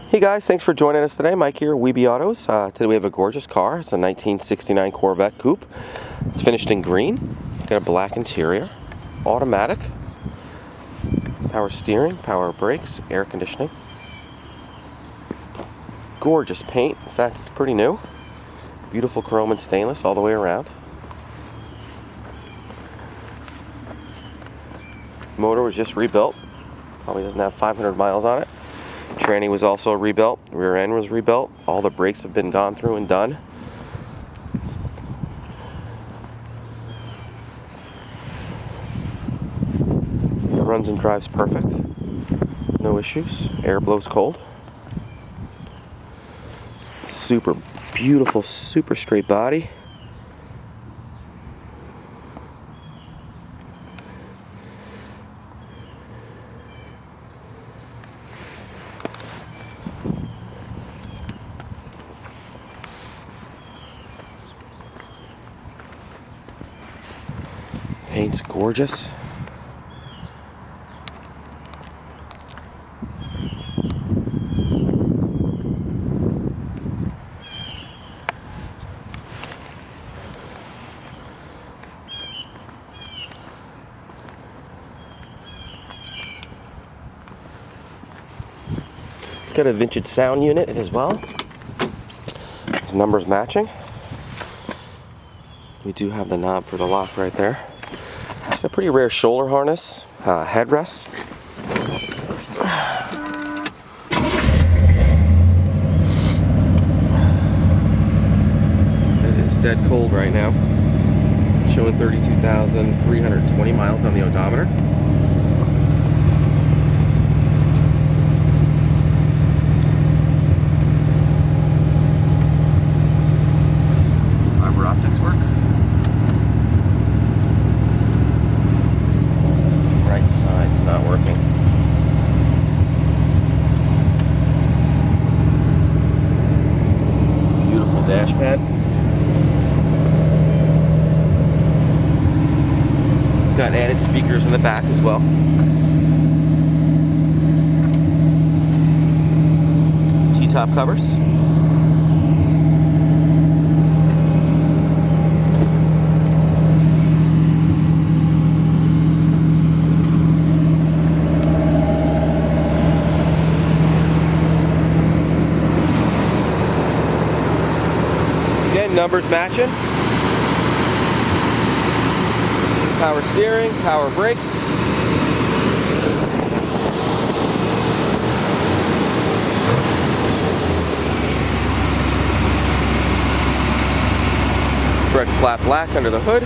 Hey guys, thanks for joining us today. Mike here, WeBe Autos. Today we have a gorgeous car. It's a 1969 Corvette Coupe. It's finished in green. It's got a black interior, automatic, power steering, power brakes, air conditioning. Gorgeous paint. In fact, it's pretty new. Beautiful chrome and stainless all the way around. Motor was just rebuilt. Probably doesn't have 500 miles on it. Tranny was also rebuilt. Rear end was rebuilt. All the brakes have been gone through and done. It runs and drives perfect. No issues. Air blows cold. Super beautiful, super straight body. Paint's gorgeous. It's got a vintage sound unit as well. His numbers matching. We do have the knob for the lock right there. It's got a pretty rare shoulder harness, headrests. It is dead cold right now. Showing 32,320 miles on the odometer. Fiber optics work. Right side's not working. Beautiful dash pad. It's got added speakers in the back as well. T-top covers. Again, numbers matching. Power steering, power brakes. Red flat black under the hood.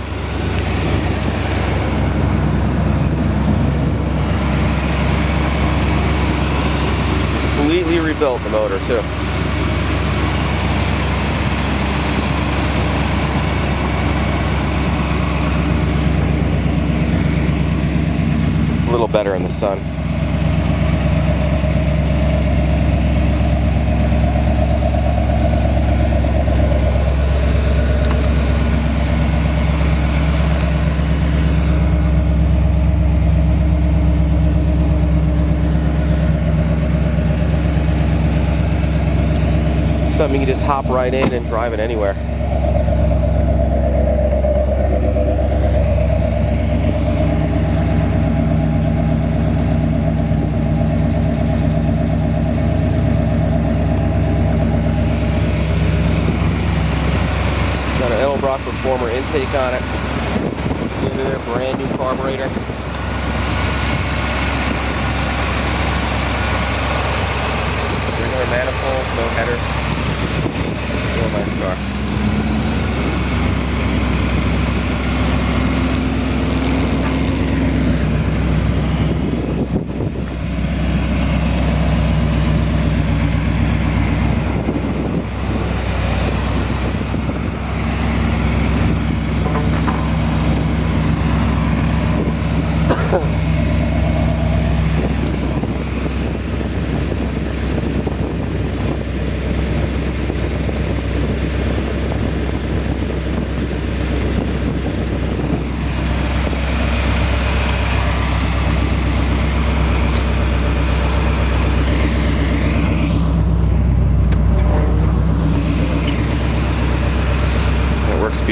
Completely rebuilt the motor too. A little better in the sun. Something you just hop right in and drive it anywhere. Performer intake on it. See under there, brand new carburetor. Regular manifold, no headers. Real nice car.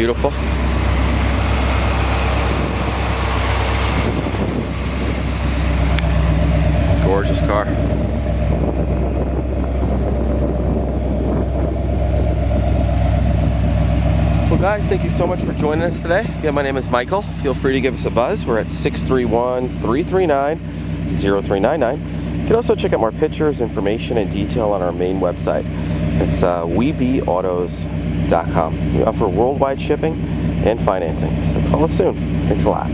beautiful. Gorgeous car. Well guys, thank you so much for joining us today. Again, my name is Michael. Feel free to give us a buzz. We're at 631-339-0399. You can also check out more pictures, information, and detail on our main website. It's webeautos.com. We offer worldwide shipping and financing. So call us soon. Thanks a lot.